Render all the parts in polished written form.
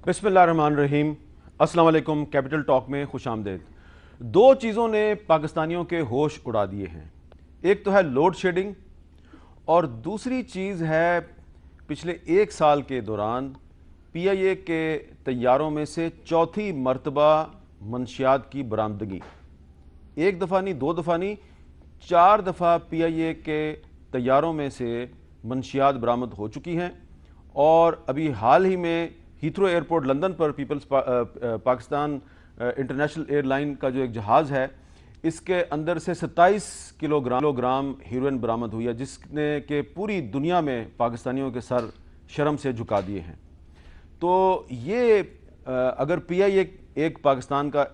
بسم اللہ الرحمن الرحیم۔ السلام علیکم۔ کیپٹل ٹاک میں خوش آمدید۔ دو چیزوں نے پاکستانیوں کے ہوش اڑا دیے ہیں، ایک تو ہے لوڈ شیڈنگ اور دوسری چیز ہے پچھلے ایک سال کے دوران پی آئی اے کے طیاروں میں سے چوتھی مرتبہ منشیات کی برآمدگی۔ ایک دفعہ نہیں، دو دفعہ نہیں، 4 دفعہ پی آئی اے کے طیاروں میں سے منشیات برآمد ہو چکی ہیں، اور ابھی حال ہی میں ہیتھرو ایئرپورٹ لندن پر people's Pakistan international airline کا جو ایک جہاز ہے، اس کے اندر سے 27 کلو گرام ہیروئن برآمد ہوئی ہے، جس نے کہ پوری دنیا میں پاکستانیوں کے سر شرم سے جھکا دیے ہیں۔ تو یہ اگر پی آئی اے ایک پاکستان کا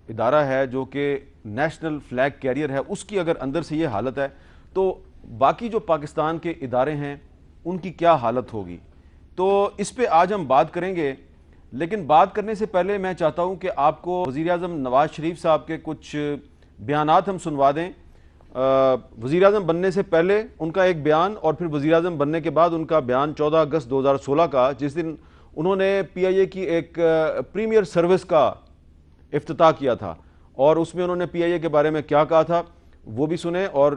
ادارہ ہے جو کہ نیشنل فلیگ کیریئر ہے، اس کی اگر اندر سے یہ حالت ہے تو باقی جو پاکستان کے ادارے ہیں ان کی کیا حالت ہوگی؟ تو اس پہ آج ہم بات کریں گے، لیکن بات کرنے سے پہلے میں چاہتا ہوں کہ آپ کو وزیر اعظم نواز شریف صاحب کے کچھ بیانات ہم سنوا دیں۔ وزیر اعظم بننے سے پہلے ان کا ایک بیان، اور پھر وزیر اعظم بننے کے بعد ان کا بیان 14 اگست 2016 کا، جس دن انہوں نے پی آئی اے کی ایک پریمیئر سروس کا افتتاح کیا تھا، اور اس میں انہوں نے پی آئی اے کے بارے میں کیا کہا تھا وہ بھی سنیں، اور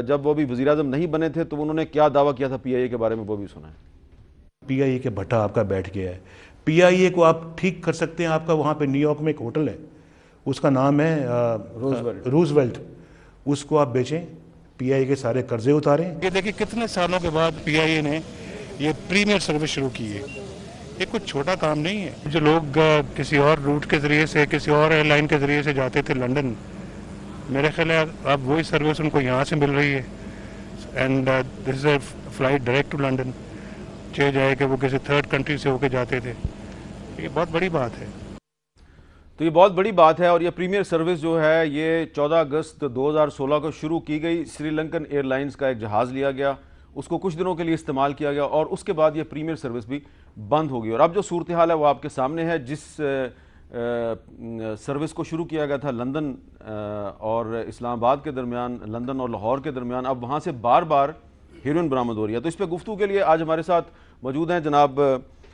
جب وہ بھی وزیر اعظم نہیں بنے تھے تو انہوں نے کیا دعویٰ کیا تھا پی آئی اے کے بارے میں وہ بھی سنیں۔ پی آئی اے کے بھٹا آپ کا بیٹھ گیا ہے۔ پی آئی اے کو آپ ٹھیک کر سکتے ہیں۔ آپ کا وہاں پہ نیو یارک میں ایک ہوٹل ہے، اس کا نام ہے روز ویلٹ، اس کو آپ بیچیں، پی آئی اے کے سارے قرضے اتاریں۔ یہ دیکھیں کتنے سالوں کے بعد پی آئی اے نے یہ پریمیئر سروس شروع کی ہے۔ یہ کچھ چھوٹا کام نہیں ہے۔ جو لوگ کسی اور روٹ کے ذریعے سے، کسی اور ایئر لائن کے ذریعے سے جاتے تھے لنڈن، میرے خیال ہے اب وہی سروس ان کو یہاں سے مل رہی ہے، and this is a flight direct to London, چاہے جائے کہ وہ کسی تھرڈ کنٹری سے ہو کے جاتے تھے۔ یہ بہت بڑی بات ہے۔ تو یہ بہت بڑی بات ہے، اور یہ پریمیئر سروس جو ہے یہ 14 اگست 2016 کو شروع کی گئی۔ سری لنکن ایئر لائنز کا ایک جہاز لیا گیا، اس کو کچھ دنوں کے لیے استعمال کیا گیا، اور اس کے بعد یہ پریمیئر سروس بھی بند ہو گئی۔ اور اب جو صورتحال ہے وہ آپ کے سامنے ہے۔ جس سروس کو شروع کیا گیا تھا لندن اور اسلام آباد کے درمیان، لندن اور لاہور کے درمیان، اب وہاں سے بار بار ہیروئن برآمد ہو رہی ہے۔ تو اس پہ گفتگو کے لیے آج ہمارے ساتھ موجود ہیں جناب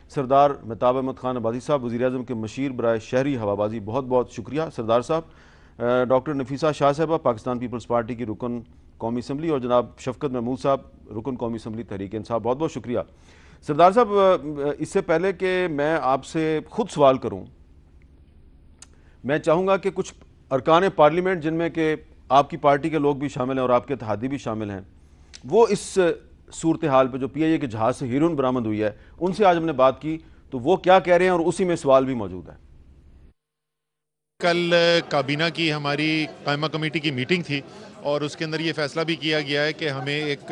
سردار مہتاب احمد خان عبادی صاحب، وزیر اعظم کے مشیر برائے شہری ہوابازی۔ بہت بہت شکریہ سردار صاحب۔ ڈاکٹر نفیسہ شاہ صاحبہ، پاکستان پیپلز پارٹی کی رکن قومی اسمبلی، اور جناب شفقت محمود صاحب، رکن قومی اسمبلی تحریک انصاف، بہت بہت شکریہ۔ سردار صاحب، اس سے پہلے کہ میں آپ سے خود سوال کروں، میں چاہوں گا کہ کچھ ارکان پارلیمنٹ، جن میں کہ آپ کی پارٹی کے لوگ بھی شامل ہیں اور آپ کے اتحادی بھی شامل ہیں، وہ اس صورتحال پہ جو پی آئی اے کے جہاز سے ہیروئن برآمد ہوئی ہے ان سے آج ہم نے بات کی، تو وہ کیا کہہ رہے ہیں، اور اسی میں سوال بھی موجود ہے۔ کل کابینہ کی ہماری قائمہ کمیٹی کی میٹنگ تھی، اور اس کے اندر یہ فیصلہ بھی کیا گیا ہے کہ ہمیں ایک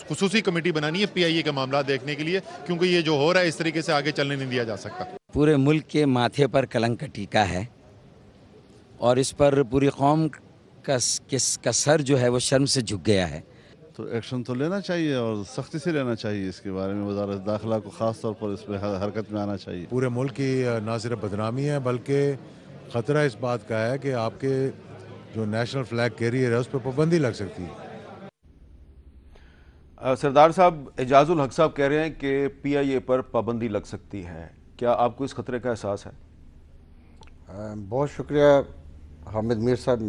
خصوصی کمیٹی بنانی ہے پی آئی اے کے معاملات دیکھنے کے لیے، کیونکہ یہ جو ہو رہا ہے اس طریقے سے آگے چلنے نہیں دیا جا سکتا۔ پورے ملک کے ماتھے پر کلنک کا ٹیکا ہے، اور اس پر پوری قوم کا سر جو ہے وہ شرم سے جھک گیا ہے۔ تو ایکشن تو لینا چاہیے، اور سختی سے لینا چاہیے۔ اس کے بارے میں وزارت داخلہ کو خاص طور پر اس پہ حرکت میں آنا چاہیے۔ پورے ملک کی نہ صرف بدنامی ہے بلکہ خطرہ اس بات کا ہے کہ آپ کے جو نیشنل فلیگ کیریئر ہے اس پہ پابندی لگ سکتی ہے۔ سردار صاحب، اعجاز الحق صاحب کہہ رہے ہیں کہ پی آئی اے پر پابندی لگ سکتی ہے، کیا آپ کو اس خطرے کا احساس ہے؟ بہت شکریہ حامد میر صاحب۔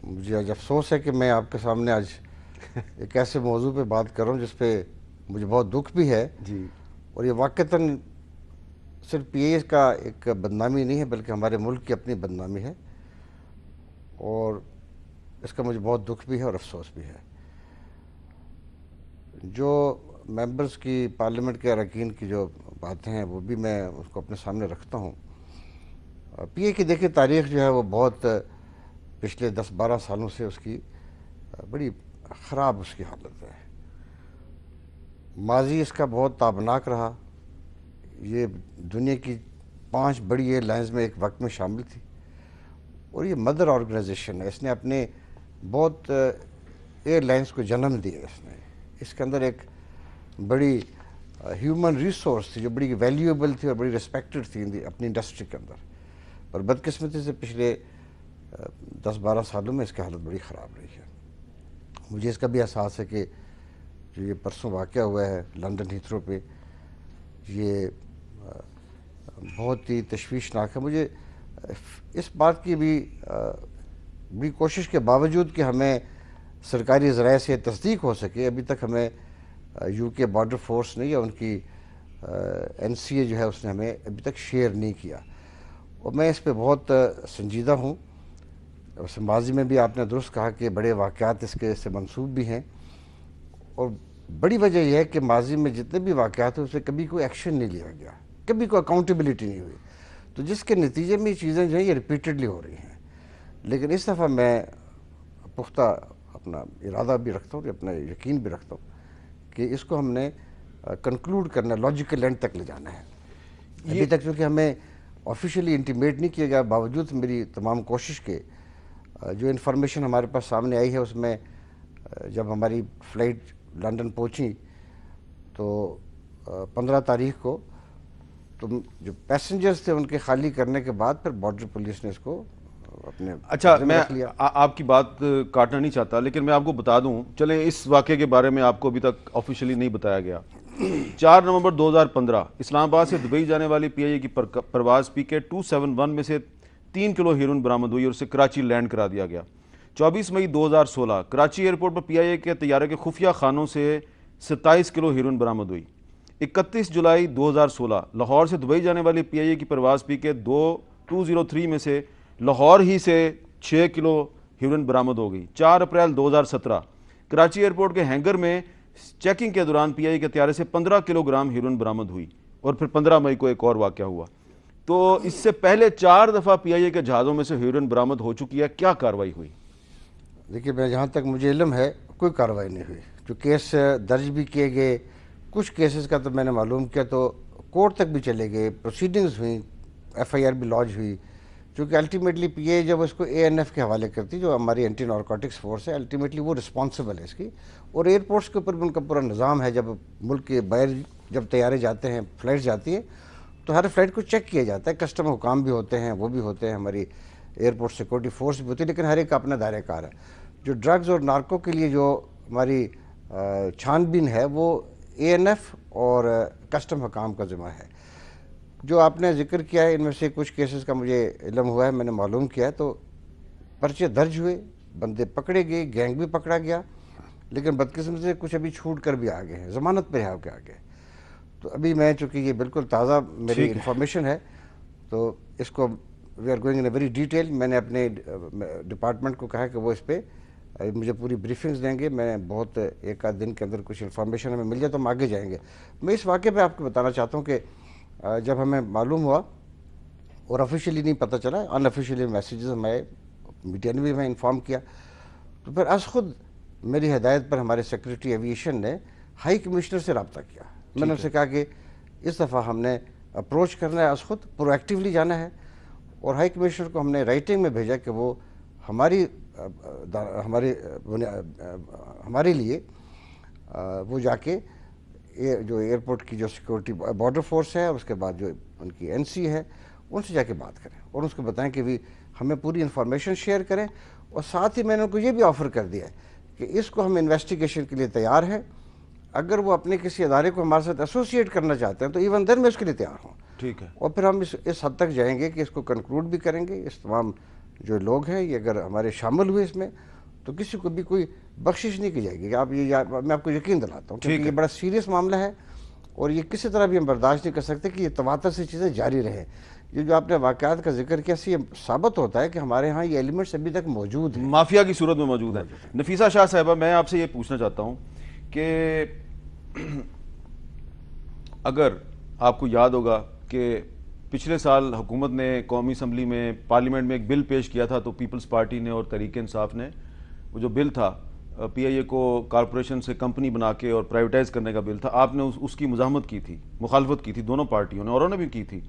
مجھے آج افسوس ہے کہ میں آپ کے سامنے آج ایک ایسے موضوع پہ بات کر رہا ہوں جس پہ مجھے بہت دکھ بھی ہے، جی، اور اور یہ واقعتاً صرف پی اے کا ایک بدنامی نہیں ہے بلکہ ہمارے ملک کی اپنی بدنامی ہے، اور اس کا مجھے بہت دکھ بھی ہے اور افسوس بھی ہے۔ جو ممبرز کی پارلیمنٹ کے اراکین کی جو باتیں ہیں وہ بھی میں اس کو اپنے سامنے رکھتا ہوں۔ پی اے کی دیکھیں تاریخ جو ہے وہ بہت پچھلے 10-12 سالوں سے اس کی بڑی خراب اس کی حالت ہے۔ ماضی اس کا بہت تابناک رہا۔ یہ دنیا کی 5 بڑی ایئر لائنز میں ایک وقت میں شامل تھی، اور یہ مدر آرگنائزیشن ہے۔ اس نے اپنے بہت ایئر لائنز کو جنم دیا۔ اس کے اندر ایک بڑی ہیومن ریسورس تھی جو بڑی ویلیویبل تھی اور بڑی ریسپیکٹڈ تھی اپنی انڈسٹری کے اندر، پر بدقسمتی سے پچھلے 10-12 سالوں میں اس کی حالت بڑی خراب رہی ہے۔ مجھے اس کا بھی احساس ہے کہ جو یہ پرسوں واقعہ ہوا ہے لندن ہیتھرو پہ، یہ بہت ہی تشویشناک ہے. مجھے اس بات کی بھی کوشش کے باوجود کہ ہمیں سرکاری ذرائع سے تصدیق ہو سکے, ابھی تک ہمیں یو کے بارڈر فورس نے یا ان کی این سی اے جو ہے اس نے ہمیں ابھی تک شیئر نہیں کیا, اور میں اس پہ بہت سنجیدہ ہوں. ماضی میں بھی آپ نے درست کہا کہ بڑے واقعات اس کے سے منسوب بھی ہیں, اور بڑی وجہ یہ ہے کہ ماضی میں جتنے بھی واقعات ہوئے اس سے کبھی کوئی ایکشن نہیں لیا گیا, کبھی کوئی اکاؤنٹیبلٹی نہیں ہوئی, تو جس کے نتیجے میں یہ چیزیں جو ہیں یہ ریپیٹڈلی ہو رہی ہیں. لیکن اس دفعہ میں پختہ اپنا ارادہ بھی رکھتا ہوں, اپنا یقین بھی رکھتا ہوں کہ اس کو ہم نے کنکلوڈ کرنا, لاجیکل اینڈ تک لے جانا ہے. ابھی تک چونکہ ہمیں آفیشیلی انٹیمیٹ نہیں کیا گیا, باوجود میری تمام کوشش کے جو انفارمیشن ہمارے پاس سامنے آئی ہے اس میں جب ہماری فلائٹ لنڈن پہنچی تو 15 تاریخ کو تو جو پیسنجرز تھے ان کے خالی کرنے کے بعد پھر بارڈر پولیس نے اس کو اپنے اچھا, میں آپ کی بات کاٹنا نہیں چاہتا, لیکن میں آپ کو بتا دوں, چلیں اس واقعے کے بارے میں آپ کو ابھی تک آفیشیلی نہیں بتایا گیا. 4 نومبر 2015 اسلام آباد سے دبئی جانے والی پی آئی اے کی پرواز پی کے 271 میں سے 3 کلو ہیروئن برآمد ہوئی اور اسے کراچی لینڈ کرا دیا گیا. 24 مئی 2016 کراچی ایئرپورٹ پر پی آئی اے کے طیارے کے خفیہ خانوں سے 27 کلو ہیروئن برآمد ہوئی. 31 جولائی 2016 لاہور سے دبئی جانے والی پی آئی اے کی پرواز پی کے 203 میں سے لاہور ہی سے 6 کلو ہیروئن برآمد ہو گئی. 4 اپریل 2017 کراچی ایئرپورٹ کے ہینگر میں چیکنگ کے دوران پی آئی اے کے طیارے سے 15 کلو گرام ہیروئن برآمد ہوئی, اور پھر 15 مئی کو ایک اور واقعہ ہوا. تو اس سے پہلے 4 دفعہ پی آئی اے کے جہازوں میں سے ہیروئن برآمد ہو چکی ہے, کیا کارروائی ہوئی؟ دیکھیے, میں جہاں تک مجھے علم ہے کوئی کارروائی نہیں ہوئی. جو کیس درج بھی کیے گئے, کچھ کیسز کا تو میں نے معلوم کیا تو کورٹ تک بھی چلے گئے, پروسیڈنگز ہوئیں, ایف آئی آر بھی لانچ ہوئی, چونکہ الٹیمیٹلی پی اے جب اس کو اے این ایف کے حوالے کرتی, جو ہماری اینٹی نارکوٹکس فورس ہے, الٹیمیٹلی وہ رسپانسبل ہے اس کی, اور ایئرپورٹس کے اوپر بھی ان کا پورا نظام ہے. جب ملک کے باہر جب طیارے جاتے ہیں, فلائٹ جاتی ہیں, تو ہر فلائٹ کو چیک کیا جاتا ہے, کسٹم حکام بھی ہوتے ہیں, وہ بھی ہوتے ہیں, ہماری ایئرپورٹ سیکورٹی فورس بھی ہوتی ہے, لیکن ہر ایک کا اپنا دائرہ کار ہے. جو ڈرگز اور نارکو کے لیے جو ہماری چھان بین ہے وہ اے این ایف اور کسٹم حکام کا ذمہ ہے. جو آپ نے ذکر کیا ہے ان میں سے کچھ کیسز کا مجھے علم ہوا ہے, میں نے معلوم کیا ہے, تو پرچے درج ہوئے, بندے پکڑے گئے, گینگ بھی پکڑا گیا, لیکن بدقسمتی سے کچھ ابھی چھوٹ کر بھی آ گئے ہیں, ضمانت پہ رہا کے آ گئے. تو ابھی میں چونکہ یہ بالکل تازہ میری انفارمیشن ہے تو اس کو we are going in a very detail. میں نے اپنے ڈپارٹمنٹ کو کہا کہ وہ اس پہ مجھے پوری بریفنگز دیں گے. میں بہت ایک آدھ دن کے اندر کچھ انفارمیشن ہمیں مل جائے تو ہم آگے جائیں گے. میں اس واقعے پہ آپ کو بتانا چاہتا ہوں کہ جب ہمیں معلوم ہوا اور آفیشیلی نہیں پتہ چلا, ان آفیشیلی میسیجز ہمیں میڈیا نے بھی ہمیں انفارم کیا, تو پھر از خود میری ہدایت پر ہمارے سیکریٹری ایویشن نے ہائی کمشنر سے رابطہ کیا. میں نے ان سے کہا کہ اس دفعہ ہم نے اپروچ کرنا ہے, از خود پرو ایکٹیولی جانا ہے, اور ہائی کمشنر کو ہم نے رائٹنگ میں بھیجا کہ وہ ہمارے لیے وہ جا کے جو ایئرپورٹ کی جو سیکورٹی بارڈر فورس ہے, اس کے بعد جو ان کی این سی ہے, ان سے جا کے بات کریں اور اس کو بتائیں کہ بھی ہمیں پوری انفارمیشن شیئر کریں. اور ساتھ ہی میں نے ان کو یہ بھی آفر کر دیا ہے کہ اس کو ہم انویسٹیگیشن کے لیے تیار ہیں, اگر وہ اپنے کسی ادارے کو ہمارے ساتھ ایسوسیٹ کرنا چاہتے ہیں تو ایون دین میں اس کے لیے تیار ہوں. ٹھیک ہے, اور پھر ہم اس حد تک جائیں گے کہ اس کو کنکلوڈ بھی کریں گے. اس تمام جو لوگ ہیں یہ اگر ہمارے شامل ہوئے اس میں تو کسی کو بھی کوئی بخشش نہیں کی جائے گی. آپ یہ میں آپ کو یقین دلاتا ہوں کیونکہ یہ بڑا سیریس معاملہ ہے, اور یہ کسی طرح بھی ہم برداشت نہیں کر سکتے کہ یہ تواتر سے چیزیں جاری رہیں. یہ جو آپ نے واقعات کا ذکر کیا, اس سے یہ ثابت ہوتا ہے کہ ہمارے ہاں یہ ایلیمنٹس ابھی تک موجود ہیں, مافیا کی صورت میں موجود ہیں. نفیسہ شاہ صاحبہ, میں آپ سے یہ پوچھنا چاہتا ہوں کہ اگر آپ کو یاد ہوگا کہ پچھلے سال حکومت نے قومی اسمبلی میں پارلیمنٹ میں ایک بل پیش کیا تھا, تو پیپلز پارٹی نے اور تحریک انصاف نے, وہ جو بل تھا پی آئی اے کو کارپوریشن سے کمپنی بنا کے اور پرائیویٹائز کرنے کا بل تھا, آپ نے اس کی مزاحمت کی تھی, مخالفت کی تھی دونوں پارٹیوں نے, اوروں نے بھی کی تھی.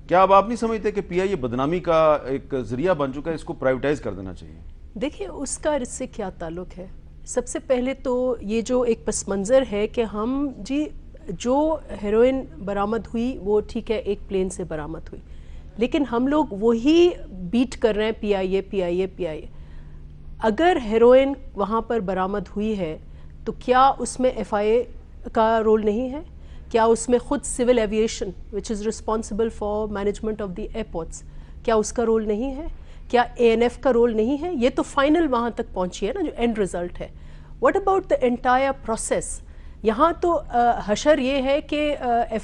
کیا اب آپ نہیں سمجھتے کہ پی آئی اے بدنامی کا ایک ذریعہ بن چکا ہے, اس کو پرائیویٹائز کر دینا چاہیے؟ دیکھیں اس کا اس سے کیا تعلق ہے. سب سے پہلے تو یہ جو ایک پس منظر ہے کہ ہم جو ہیروئن برآمد ہوئی وہ ٹھیک ہے ایک پلین سے برآمد ہوئی, لیکن ہم لوگ وہی بیٹ کر رہے ہیں پی آئی اے پی آئی اے پی آئی اے. اگر ہیروئن وہاں پر برآمد ہوئی ہے تو کیا اس میں ایف آئی اے کا رول نہیں ہے؟ کیا اس میں خود civil aviation which is responsible for management of the airports کیا اس کا رول نہیں ہے؟ کیا ANF کا رول نہیں ہے؟ یہ تو فائنل وہاں تک پہنچی ہے نا جو اینڈ رزلٹ ہے. What about the entire process? یہاں تو حشر یہ ہے کہ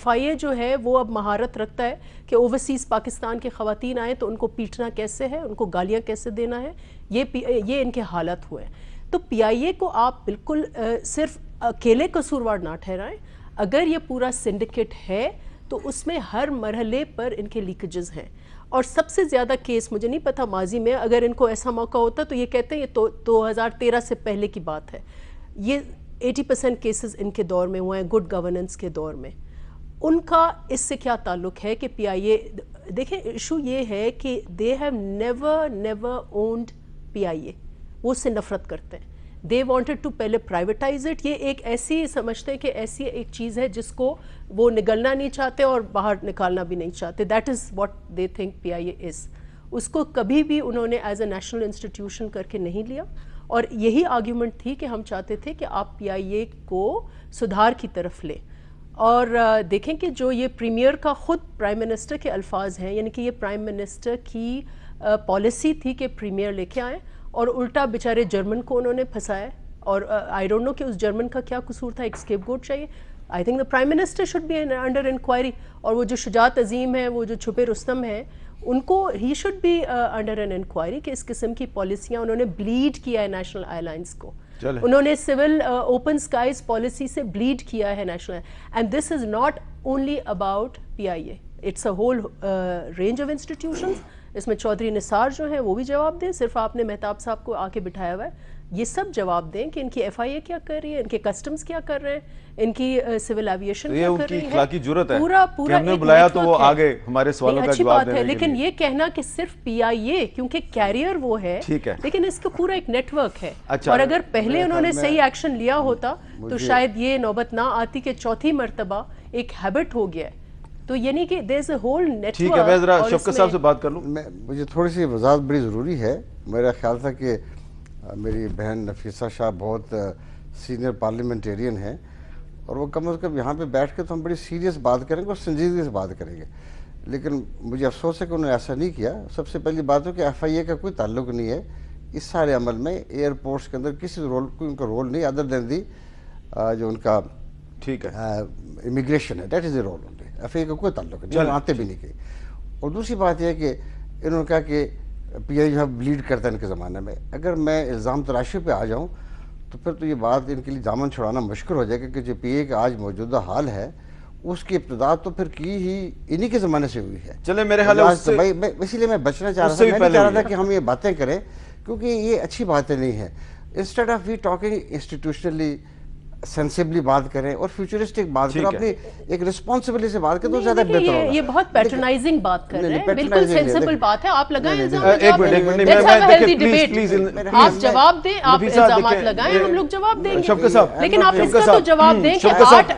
FIA جو ہے وہ اب مہارت رکھتا ہے کہ اوورسیز پاکستان کے خواتین آئیں تو ان کو پیٹنا کیسے ہے، ان کو گالیاں کیسے دینا ہے، یہ ان کے حالات ہوئے ہیں. تو PIA کو آپ بالکل صرف اکیلے قصوروار نہ ٹھہرائیں. اگر یہ پورا سنڈیکیٹ ہے تو اس میں ہر مرحلے پر ان کے لیکیجز ہیں. اور سب سے زیادہ کیس مجھے نہیں پتا ماضی میں اگر ان کو ایسا موقع ہوتا تو یہ کہتے ہیں یہ 2013 سے پہلے کی بات ہے. یہ 80% کیسز ان کے دور میں ہوئے ہیں گڈ گورننس کے دور میں. ان کا اس سے کیا تعلق ہے کہ PIA دیکھیں ایشو یہ ہے کہ they have never owned PIA. وہ اس سے نفرت کرتے ہیں. دے وانٹڈ ٹو پہلے پرائیویٹائز اٹ. یہ ایک ایسی سمجھتے ہیں کہ ایسی ایک چیز ہے جس کو وہ نگلنا نہیں چاہتے اور باہر نکالنا بھی نہیں چاہتے. That is what they think PIA از. اس کو کبھی بھی انہوں نے ایز اے نیشنل انسٹیٹیوشن کر کے نہیں لیا. اور یہی آرگیومنٹ تھی کہ ہم چاہتے تھے کہ آپ PIA کو سدھار کی طرف لیں. اور دیکھیں کہ جو یہ پریمیئر کا خود پرائم منسٹر کے الفاظ ہیں، یعنی کہ یہ پرائم منسٹر کی پالیسی تھی کہ پریمیئر لے کے آئیں، اور الٹا بیچارے جرمن کو انہوں نے پھنسایا. اور آئی ڈونٹ نو کہ اس جرمن کا کیا قصور تھا. ایک اسکیپ گوٹ چاہیے. I think the prime minister should be under inquiry. اور وہ جو شجاعت عظیم ہیں، وہ جو چھپے رستم ہیں، ان کو ہی should be under an inquiry کہ اس قسم کی پالیسیاں انہوں نے بلیڈ کیا ہے نیشنل ایئر لائنس کو. انہوں نے سول اوپن اسکائز پالیسی سے بلیڈ کیا ہے national. And this is not only about PIA. It's a whole range of institutions. اس میں چودھری نثار جو ہیں وہ بھی جواب دیں. صرف آپ نے مہتاب صاحب کو آ کے بٹھایا ہوا ہے. یہ سب جواب دیں کہ ان کی FIA کیا کر رہی ہے، ان کے کسٹمز کیا کر رہے ہیں، ان کی سول ایویشن کیا کر رہی ہے. یہ ان کی اخلاقی جرات ہے پورا کہ ہم نے بلایا تو وہ آگے ہمارے سوالوں کا اچھی جواب بات دینے ہے. کے لیکن لیے. یہ کہنا کہ صرف PIA کیونکہ کیریئر وہ ہے، لیکن اس کا پورا ایک نیٹ ورک ہے. اور اگر پہلے انہوں نے صحیح ایکشن لیا ہوتا تو شاید یہ نوبت نہ آتی کہ چوتھی مرتبہ ایک ہیبٹ ہو گیا ہے. تو یعنی کہ دیر از اے ہول نیٹ ورک. ٹھیک ہے، میں ذرا شفقت صاحب سے بات کر لوں. مجھے تھوڑی سی وضاحت بڑی ضروری ہے. میرا خیال تھا کہ میری بہن نفیسہ شاہ بہت سینئر پارلیمنٹیرین ہیں اور وہ کم از کم یہاں پہ بیٹھ کے تو ہم بڑی سیریس بات کریں گے اور سنجیدگی سے بات کریں گے. لیکن مجھے افسوس ہے کہ انہوں نے ایسا نہیں کیا. سب سے پہلی بات ہے کہ FIA کا کوئی تعلق نہیں ہے اس سارے عمل میں. ایئرپورٹس کے اندر کسی رول کوئی ان کا رول نہیں ادر دین دی جو ان کا ٹھیک ہے امیگریشن ہے. That is a role only. FIA کا کوئی تعلق نہیں، آتے بھی نہیں کہیں. اور دوسری بات یہ ہے کہ انہوں نے کہا کہ PIA جو ہے بلیڈ کرتا ہے ان کے زمانے میں. اگر میں الزام تراشی پہ آ جاؤں تو پھر تو یہ بات ان کے لیے دامن چھڑانا مشکل ہو جائے گا کہ جو PIA کا آج موجودہ حال ہے اس کی ابتدا تو پھر کی ہی انہی کے زمانے سے ہوئی ہے. چلے میرے حال اسی لیے میں بچنا چاہ رہا تھا. میں نہیں چاہ رہا تھا کہ ہم یہ باتیں کریں کیونکہ یہ اچھی باتیں نہیں ہیں. انسٹیڈ آف وی ٹاکنگ انسٹیٹیوشنلی سینسیبلی بات کریں اور فیوچرسٹک بات کریں، اپنی ایک رسپانسبلی سے بات کریں تو زیادہ بہتر ہوگا. یہ بہت پیٹرنائزنگ بات کر رہے ہیں. بالکل سینسیبل بات ہے. آپ لگائیں الزام. آپ جواب دیں، آپ الزامات لگائیں، ہم لوگ جواب دیں گے. لیکن آپ اس کا تو جواب دیں کہ 8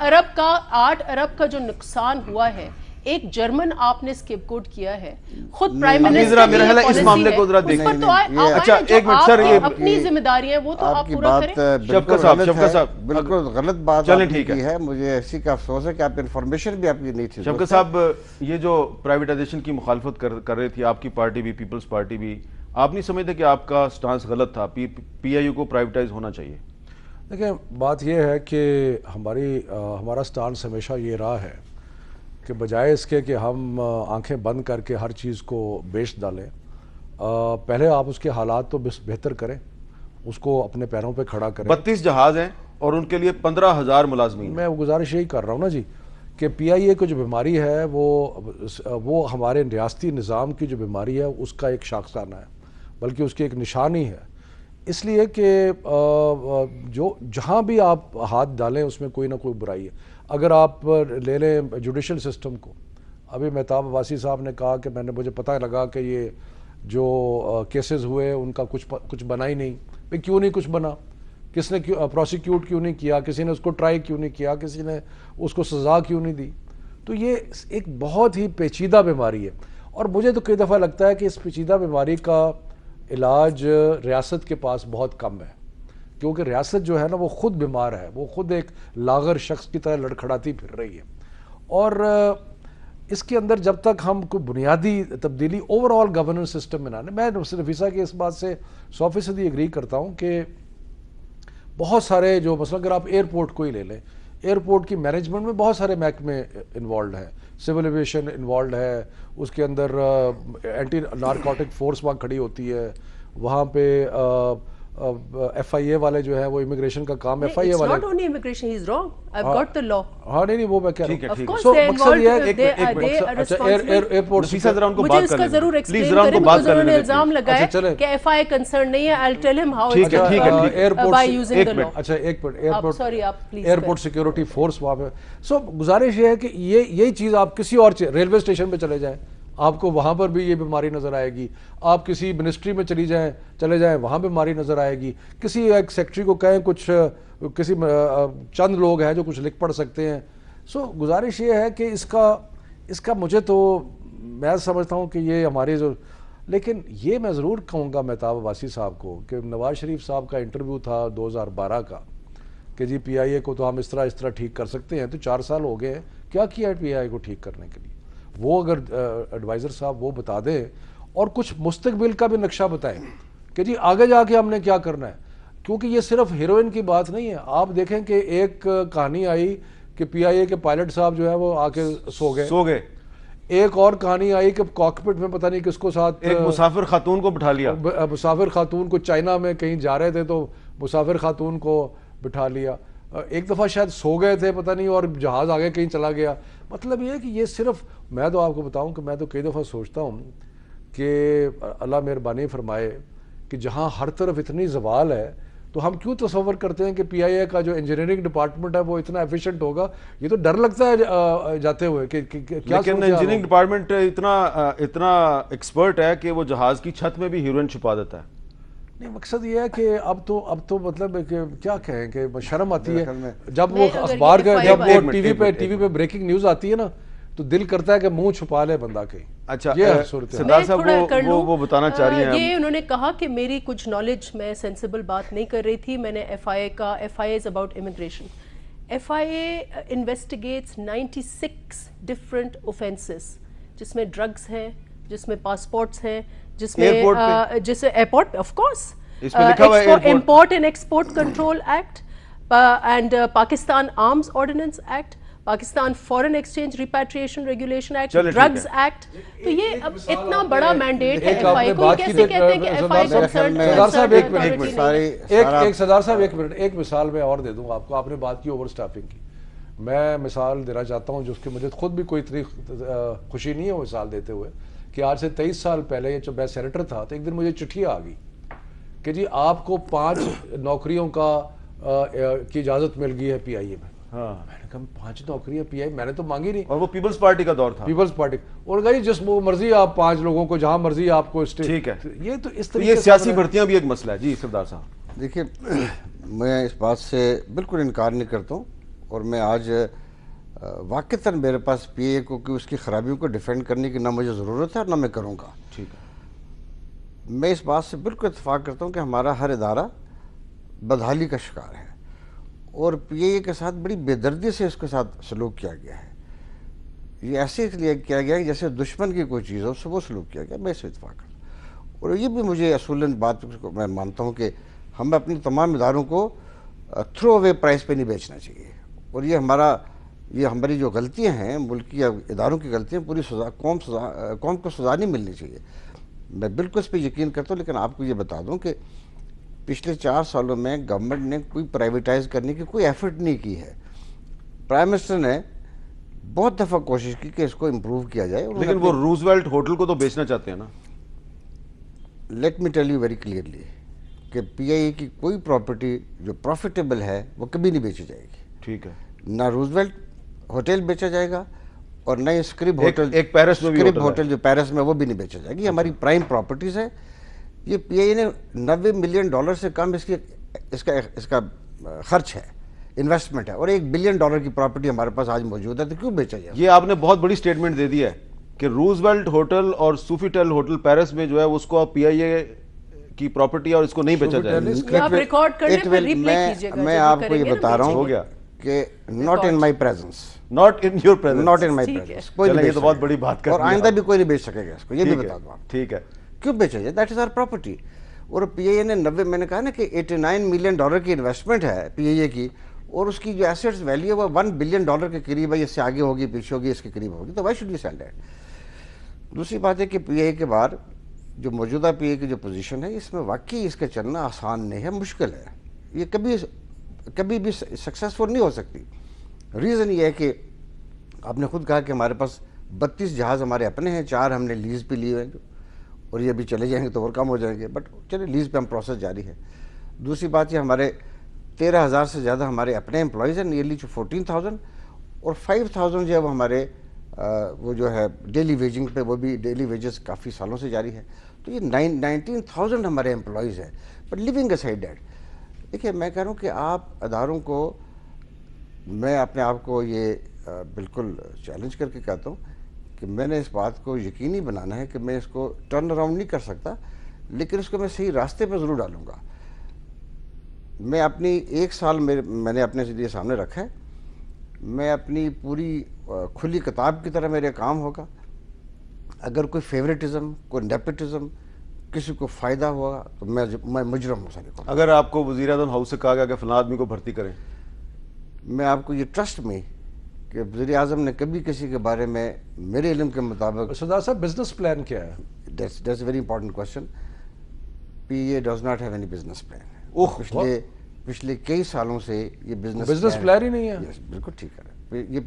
ارب کا جو نقصان ہوا ہے ایک جرمن آپ نے اسکیپ کوٹ کیا ہے. خود پرائم منسٹر میرا خیال ہے اس معاملے کو ذرا دیکھیں. اچھا ایک منٹ سر، یہ اپنی ذمہ داری ہے وہ تو آپ پورا کریں. شفقت صاحب بالکل غلط بات کی ہے. مجھے اسی کا افسوس ہے کہ آپ انفارمیشن بھی آپ کی نہیں تھی. شفقت صاحب یہ جو پرائیویٹائزیشن کی مخالفت کر رہی تھی آپ کی پارٹی بھی، پیپلز پارٹی بھی، آپ نہیں سمجھتے کہ آپ کا سٹانس غلط تھا؟ PIA کو پرائیویٹائز ہونا چاہیے. دیکھیں بات یہ ہے کہ ہمارا سٹانس ہمیشہ یہ رہا ہے کہ بجائے اس کے کہ ہم آنکھیں بند کر کے ہر چیز کو بیچ ڈالیں، پہلے آپ اس کے حالات تو بہتر کریں، اس کو اپنے پیروں پہ کھڑا کریں. 32 جہاز ہیں اور ان کے لیے 15,000 ملازمین. میں گزارش یہی کر رہا ہوں نا جی کہ PIA کو جو بیماری ہے وہ ہمارے ریاستی نظام کی جو بیماری ہے اس کا ایک شاخسانہ ہے، بلکہ اس کی ایک نشانی ہے. اس لیے کہ جہاں بھی آپ ہاتھ ڈالیں اس میں کوئی نہ کوئی برائی ہے. اگر آپ لے لیں جوڈیشل سسٹم کو، ابھی مہتاب عباسی صاحب نے کہا کہ مجھے پتہ لگا کہ یہ جو کیسز ہوئے ان کا کچھ بنا ہی نہیں. پھر کیوں نہیں کچھ بنا؟ کس نے پروسیکیوٹ کیوں نہیں کیا؟ کسی نے اس کو ٹرائی کیوں نہیں کیا؟ کسی نے اس کو سزا کیوں نہیں دی؟ تو یہ ایک بہت ہی پیچیدہ بیماری ہے. اور مجھے تو کئی دفعہ لگتا ہے کہ اس پیچیدہ بیماری کا علاج ریاست کے پاس بہت کم ہے، کیونکہ ریاست جو ہے نا وہ خود بیمار ہے، وہ خود ایک لاغر شخص کی طرح لڑکھڑاتی پھر رہی ہے. اور اس کے اندر جب تک ہم کوئی بنیادی تبدیلی اوور آل گورننس سسٹم میں نہ، میں نفیسہ کی اس بات سے 100% ایگری کرتا ہوں کہ بہت سارے جو مثلا اگر آپ ایئرپورٹ کو ہی لے لیں، ایئرپورٹ کی مینجمنٹ میں بہت سارے محکمے انوالوڈ ہیں، سول ایویشن انوالوڈ ہے، اس کے اندر اینٹی نارکوٹک فورس وہاں کھڑی ہوتی ہے، وہاں پہ ایف آئی اے والے جو ہے وہ امیگریشن کا کام ایف آئی اے والے not only immigration, he's wrong. I've got the law. ہاں نہیں وہ میں کہہ رہا Of ہوں. course So they're مقصد یہ ہے involved, they are responsible. Airport Nafisa ذرا ان کو مجھے بات اس کر کا لینے ضرور دیں. ایکسپلین Please ذرا ان کریں کو بات because کر انہوں نے لینے دیں. الزام لگایا اچھا چلیں. کہ ایف آئی کنسرن نہیں ہے. I'll tell him how ٹھیک ہے ٹھیک ہے airport by using the law. اچھا ایک منٹ sorry, آپ please ایئرپورٹ سیکیورٹی فورس وہاں پہ. سو گزارش یہ ہے کہ یہی چیز آپ کسی اور ریلوے اسٹیشن پہ چلے جائیں، آپ کو وہاں پر بھی یہ بیماری نظر آئے گی. آپ کسی منسٹری میں چلے جائیں وہاں پہ بیماری نظر آئے گی. کسی ایک سیکٹری کو کہیں کچھ، کسی چند لوگ ہیں جو کچھ لکھ پڑھ سکتے ہیں. سو گزارش یہ ہے کہ اس کا مجھے تو میں سمجھتا ہوں کہ یہ ہماری جو، لیکن یہ میں ضرور کہوں گا مہتاب عباسی صاحب کو کہ نواز شریف صاحب کا انٹرویو تھا 2012 کا کہ جی پی آئی اے کو تو ہم اس طرح ٹھیک کر سکتے ہیں. تو 4 سال ہو گئے ہیں، کیا کیا ہے پی آئی اے کو ٹھیک کرنے کے لیے؟ وہ اگر ایڈوائزر صاحب وہ بتا دیں اور کچھ مستقبل کا بھی نقشہ بتائیں کہ جی آگے جا کے ہم نے کیا کرنا ہے. کیونکہ یہ صرف ہیروئن کی بات نہیں ہے. آپ دیکھیں کہ ایک کہانی آئی کہ پی آئی اے کے پائلٹ صاحب جو ہے وہ آ کے سو گئے. ایک اور کہانی آئی کہ کاکپٹ میں پتہ نہیں کس کو ساتھ، ایک مسافر خاتون کو بٹھا لیا. مسافر خاتون کو چائنا میں کہیں جا رہے تھے تو مسافر خاتون کو بٹھا لیا. ایک دفعہ شاید سو گئے تھے پتہ نہیں اور جہاز آگے کہیں چلا گیا. مطلب یہ ہے کہ یہ صرف، میں تو آپ کو بتاؤں کہ میں تو کئی دفعہ سوچتا ہوں کہ اللہ مہربانی فرمائے کہ جہاں ہر طرف اتنی زوال ہے تو ہم کیوں تصور کرتے ہیں کہ پی آئی اے کا جو انجینئرنگ ڈپارٹمنٹ ہے وہ اتنا ایفیشینٹ ہوگا. یہ تو ڈر لگتا ہے جاتے ہوئے کہ کیا. لیکن انجینئرنگ ڈپارٹمنٹ اتنا ایکسپرٹ ہے کہ وہ جہاز کی چھت میں بھی ہیروئن چھپا دیتا ہے. نہیں مقصد یہ ہے کہ اب تو مطلب کہ کیا کہیں کہ شرم آتی ہے جب وہ اخبار کا، جب وہ ٹی وی پہ بریکنگ نیوز آتی ہے نا تو دل کرتا ہے کہ منہ چھپا لے بندہ کہیں. اچھا سردار صاحب وہ بتانا چاہ رہی ہیں. یہ انہوں نے کہا کہ میری کچھ نالج، میں سینسیبل بات نہیں کر رہی تھی. میں نے F I A is about immigration. F I A investigates 96 different offences, جس میں ڈرگز ہیں، جس میں پاسپورٹس ہیں، جس میں airport of course import and export control act and Pakistan arms ordinance act, Pakistan foreign exchange repatriation regulation act, drugs act. تو یہ اب اتنا بڑا مینڈیٹ ہے ایف آئی کو. کیسے کہتے ہیں کہ ایف آئی سردار صاحب ایک منٹ ایک مثال میں اور دے دوں آپ کو. آپ نے بات کی اوور اسٹافنگ کی، میں مثال دینا چاہتا ہوں جس کی مجھے خود بھی کوئی اتنی خوشی نہیں ہے وہ مثال دیتے ہوئے کہ آج سے 23 سال پہلے جب میں سینیٹر تھا تو ایک دن مجھے چٹھی آ گئی کہ جی آپ کو 5 نوکریوں کی اجازت مل گئی ہے پی آئی اے میں. میں نے کہا 5 نوکریاں پی آئی، میں نے تو مانگی نہیں. اور وہ پیپلز پارٹی کا دور تھا. پیپلز پارٹی اور کہا جی جس مرضی آپ 5 لوگوں کو جہاں مرضی آپ کو. ٹھیک ہے، یہ تو اس طرح یہ سیاسی بھرتیاں بھی ایک مسئلہ ہے. جی سردار صاحب. دیکھیے میں اس بات سے بالکل انکار نہیں کرتا ہوں اور میں آج واقعتاً میرے پاس پی اے کو کہ اس کی خرابیوں کو ڈیفینڈ کرنے کی نہ مجھے ضرورت ہے اور نہ میں کروں گا. ٹھیک ہے. میں اس بات سے بالکل اتفاق کرتا ہوں کہ ہمارا ہر ادارہ بدحالی کا شکار ہے اور پی اے کے ساتھ بڑی بے دردی سے اس کے ساتھ سلوک کیا گیا ہے. یہ ایسے اس لیے کیا گیا کہ جیسے دشمن کی کوئی چیز ہو اس سے وہ سلوک کیا گیا. میں اس سے اتفاق کرتا ہوں اور یہ بھی مجھے اصولاً بات میں مانتا ہوں کہ ہمیں اپنی تمام اداروں کو تھرو اوے پرائز پہ نہیں بیچنا چاہیے. اور یہ ہماری جو غلطیاں ہیں، ملکی اداروں کی غلطیاں، پوری قوم کو سزا نہیں ملنی چاہیے. میں بالکل اس پہ یقین کرتا ہوں. لیکن آپ کو یہ بتا دوں کہ پچھلے 4 سالوں میں گورنمنٹ نے کوئی پرائیویٹائز کرنے کی کوئی ایفرٹ نہیں کی ہے. پرائم منسٹر نے بہت دفعہ کوشش کی کہ اس کو امپروو کیا جائے. لیکن وہ روزویلٹ ہوٹل کو تو بیچنا چاہتے ہیں نا. Let me tell you very clearly کہ پی آئی اے کی کوئی پراپرٹی جو پروفیٹیبل ہے وہ کبھی نہیں بیچی جائے گی. ٹھیک ہے. نہ روزویلٹ ہوٹل بیچا جائے گا اور نہ اسکرب ہوٹل، ایک پیرس میں بھی ہوٹل جو پیرس میں، وہ بھی نہیں بیچا جائے گی. ہماری پرائم پراپرٹیز ہے. یہ پی آئی اے نے $90 ملین سے کم اس کا خرچ ہے، انویسٹمنٹ ہے. اور $1 بلین کی پراپرٹی ہمارے پاس آج موجود ہے تو کیوں بیچا جائے؟ یہ آپ نے بہت بڑی سٹیٹمنٹ دے دی ہے کہ روزویلٹ ہوٹل اور سوفیٹل ہوٹل پیرس میں جو ہے اس کو پی آئی اے کی پراپرٹی اور اس کو نہیں بیچا جائے. آپ ریکارڈ کر لیں پھر ریپلے کیجئے گا. میں آپ کو یہ بتا رہا ہوں کہ not in my presence, not in your presence, not in my presence, کوئی نہیں، یہ تو بہت بڑی بات کر اور آئندہ بھی کوئی نہیں بیچ سکے گا اس کو، یہ بھی بتا دوں آپ. ٹھیک ہے، کیوں بیچا جائے؟ That is our property. اور پی آئی اے نے 90، میں نے کہا نا کہ $89 ملین کی انویسٹمنٹ ہے پی آئی اے کی، اور اس کی جو ایسٹس ویلیو ہے وہ $1 بلین کے قریب ہے. اس سے آگے ہوگی، پیچھے ہوگی، اس کے قریب ہوگی، تو why should you sell that? دوسری بات ہے کہ پی آئی اے کے بعد جو موجودہ پی آئی اے کی جو پوزیشن ہے، اس میں واقعی اس کا چلنا آسان نہیں ہے، مشکل ہے. یہ کبھی بھی سکسیسفل نہیں ہو سکتی. ریزن یہ ہے کہ آپ نے خود کہا کہ ہمارے پاس 32 جہاز ہمارے اپنے ہیں، 4 ہم نے لیز پہ لیے ہوئے ہیں، اور یہ ابھی چلے جائیں گے تو اور کم ہو جائیں گے، بٹ چلے لیز پہ ہم پروسیس جاری ہے. دوسری بات یہ ہمارے 13,000 سے زیادہ ہمارے اپنے امپلائیز ہیں، نیئرلی 14,000، اور 5,000 جو ہے وہ ہمارے وہ جو ہے ڈیلی ویجنگ پہ، وہ بھی ڈیلی ویجز کافی سالوں سے جاری ہے. تو یہ 19,000 ہمارے امپلائیز ہیں. بٹ لیونگ اسائڈ دیٹ، دیکھیے میں کہہ رہا ہوں کہ آپ اداروں کو، میں اپنے آپ کو یہ بالکل چیلنج کر کے کہتا ہوں کہ میں نے اس بات کو یقینی بنانا ہے کہ میں اس کو ٹرن اراؤنڈ نہیں کر سکتا، لیکن اس کو میں صحیح راستے پہ ضرور ڈالوں گا. میں اپنی 1 سال میں نے اپنے لیے سامنے رکھا ہے. میں اپنی پوری کھلی کتاب کی طرح میرے کام ہوگا. اگر کوئی فیوریٹزم، کوئی نیپوٹزم، کسی کو فائدہ ہوا تو میں مجرم ہوں سارے کو. اگر آپ کو وزیر اعظم ہاؤس سے کہا گیا کہ فلاں آدمی کو بھرتی کریں، میں آپ کو یہ ٹرسٹ میں کہ وزیر اعظم نے کبھی کسی کے بارے میں میرے علم کے مطابق. سردار صاحب بزنس پلان کیا ہے؟ That's a very important question. PA does not have any business plan. پچھلے کئی سالوں سے یہ بزنس پلان ہی نہیں ہے. بالکل ٹھیک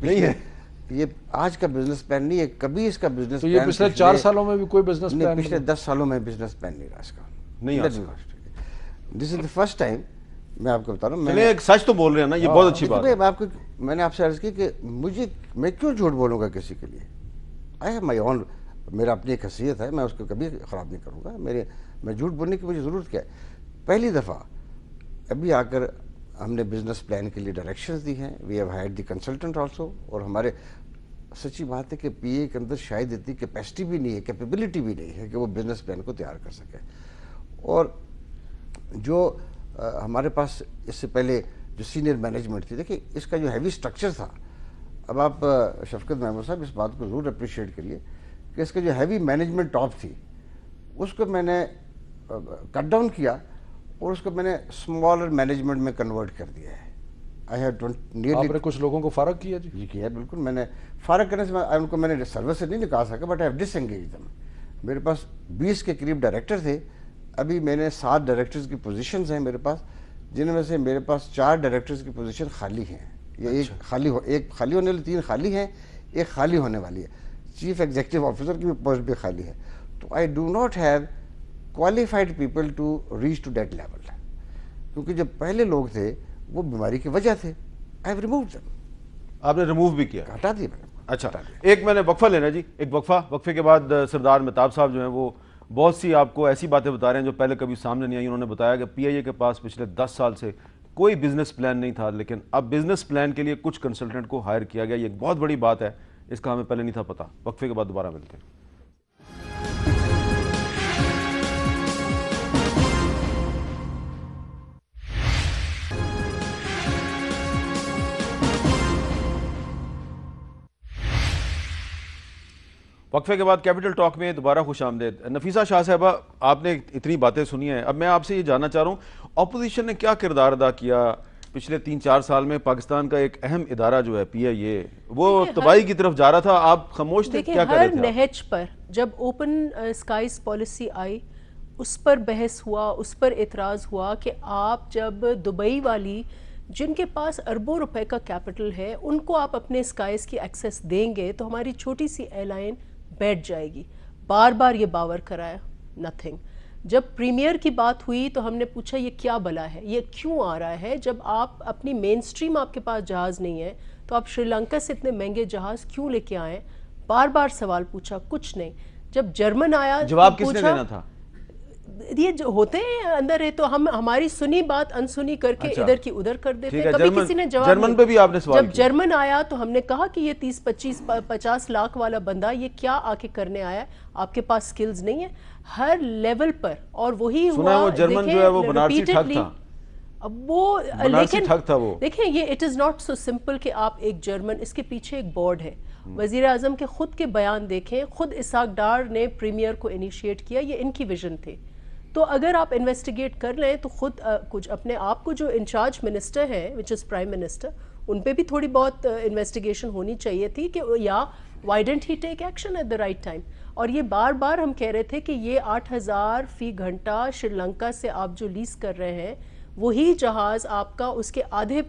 ہے، یہ آج کا بزنس پلان نہیں ہے، کبھی اس کا بزنس پلان. یہ پچھلے 4 سالوں میں بھی کوئی بزنس پلان نہیں؟ پچھلے 10 سالوں میں بزنس پلان نہیں رہا اس کا. نہیں. دس از دا فرسٹ ٹائم. میں آپ کو بتا رہا ہوں، میں ایک سچ تو بول رہے ہیں نا، یہ بہت اچھی بات ہے. میں نے آپ سے عرض کی کہ میں کیوں جھوٹ بولوں گا کسی کے لیے؟ آئی ہیو مائی اون، میرا اپنی ایک حیثیت ہے، میں اس کو کبھی خراب نہیں کروں گا. میں جھوٹ بولنے کی مجھے ضرورت کیا ہے؟ پہلی دفعہ ابھی آ کر ہم نے بزنس پلان کے لیے ڈائریکشنز دی ہیں. We have hired the consultant also. اور ہمارے سچی بات ہے کہ پی اے کے اندر شاید اتنی کیپیسٹی بھی نہیں ہے، کیپیبلٹی بھی نہیں ہے کہ وہ بزنس پلان کو تیار کر سکے. اور جو ہمارے پاس اس سے پہلے جو سینئر مینجمنٹ تھی، دیکھیں اس کا جو ہیوی سٹرکچر تھا، اب آپ شفقت محمود صاحب اس بات کو ضرور اپریشیٹ کریے کہ اس کا جو ہیوی مینجمنٹ ٹاپ تھی، اس کو میں نے کٹ ڈاؤن کیا اور اس کو میں نے اسمالر مینجمنٹ میں کنورٹ کر دیا ہے. آپ نے کچھ لوگوں کو فارغ کیا؟ جی کیا، بالکل. میں نے فارغ کرنے سے ان کو میں نے سروس سے نہیں نکال سکا، but I have disengage them. میرے پاس 20 کے قریب ڈائریکٹر تھے. ابھی میں نے 7 ڈائریکٹرز کی پوزیشنز ہیں میرے پاس، جن میں سے میرے پاس 4 ڈائریکٹرز کی پوزیشن خالی ہیں. یہ ایک خالی ہونے والی 3 خالی ہیں، ایک خالی ہونے والی ہے. چیف ایگزیکٹو آفیسر کی پوسٹ بھی خالی ہے. تو I do not have qualified people to reach to that level. کیونکہ جو پہلے لوگ تھے وہ بیماری کی وجہ تھے. I have removed them. آپ نے ریموو بھی کیا؟ ہٹا دیا میں نے. اچھا، ایک میں نے وقفہ لینا جی، ایک وقفے کے بعد سردار مہتاب صاحب جو ہیں وہ بہت سی آپ کو ایسی باتیں بتا رہے ہیں جو پہلے کبھی سامنے نہیں آئی. انہوں نے بتایا کہ پی آئی اے کے پاس پچھلے 10 سال سے کوئی بزنس پلان نہیں تھا، لیکن اب بزنس پلان کے لیے کچھ کنسلٹنٹ کو ہائر کیا گیا. یہ ایک بہت بڑی بات ہے، اس کا ہمیں پہلے نہیں تھا پتہ. وقفے کے بعد دوبارہ ملتے ہیں. وقفے کے بعد کیپٹل ٹاک میں دوبارہ خوش آمدید. نفیسہ شاہ صاحبہ، آپ نے اتنی باتیں سنی ہیں، اب میں آپ سے یہ جاننا چاہ رہا ہوں اپوزیشن نے کیا کردار ادا کیا پچھلے 3-4 سال میں؟ پاکستان کا ایک اہم ادارہ جو ہے پی آئی اے، وہ تباہی کی طرف جا رہا تھا، آپ خاموش تھے، کیا کر رہے تھے؟ ہر نہج پر جب اوپن اسکائز پالیسی آئی، اس پر بحث ہوا، اس پر اعتراض ہوا کہ آپ جب دبئی والی جن کے پاس اربوں روپے کا کیپٹل ہے ان کو آپ اپنے اسکائز کی ایکسیس دیں گے تو ہماری چھوٹی سی ایئر لائن بیٹھ جائے گی. بار بار یہ باور کرایا، نتھنگ. جب پریمیئر کی بات ہوئی تو ہم نے پوچھا یہ کیا بلا ہے، یہ کیوں آ رہا ہے؟ جب آپ اپنی مین سٹریم آپ کے پاس جہاز نہیں ہے تو آپ شری لنکا سے اتنے مہنگے جہاز کیوں لے کے آئیں؟ بار بار سوال پوچھا، کچھ نہیں. جب جرمن آیا، جواب کس نے دینا تھا؟ یہ جو ہوتے ہیں اندر ہے تو ہماری سنی بات انسنی کر کے ادھر کی ادھر کر دیتے ہیں. کبھی کسی نے جواب جرمن پہ بھی آپ نے سوال جب جرمن آیا تو ہم نے کہا کہ یہ 30-50 لاکھ والا بندہ یہ کیا آ کے کرنے آیا؟ آپ کے پاس سکلز نہیں ہے ہر لیول پر. اور وہی ہوا، جرمن جو ہے وہ بنارسی ٹھگ تھا. اب وہ بنارسی ٹھگ تھا وہ. دیکھیں یہ it is not so simple کہ آپ ایک جرمن, اس کے پیچھے ایک بورڈ ہے. وزیر اعظم کے خود کے بیان دیکھیں, خود اسحاق ڈار نے پریمیئر کو انیشیٹ کیا, یہ ان کی ویژن تھے. تو اگر آپ انویسٹیگیٹ کر لیں تو خود کچھ اپنے آپ کو جو انچارج منسٹر ہے وچ از پرائم منسٹر, ان پہ بھی تھوڑی بہت انویسٹیگیشن ہونی چاہیے تھی کہ یا why didn't he take action at the right time. اور یہ بار بار ہم کہہ رہے تھے کہ یہ 8,000 فی گھنٹہ شری لنکا سے آپ جو لیز کر رہے ہیں وہی جہاز آپ کا اس کے آدھے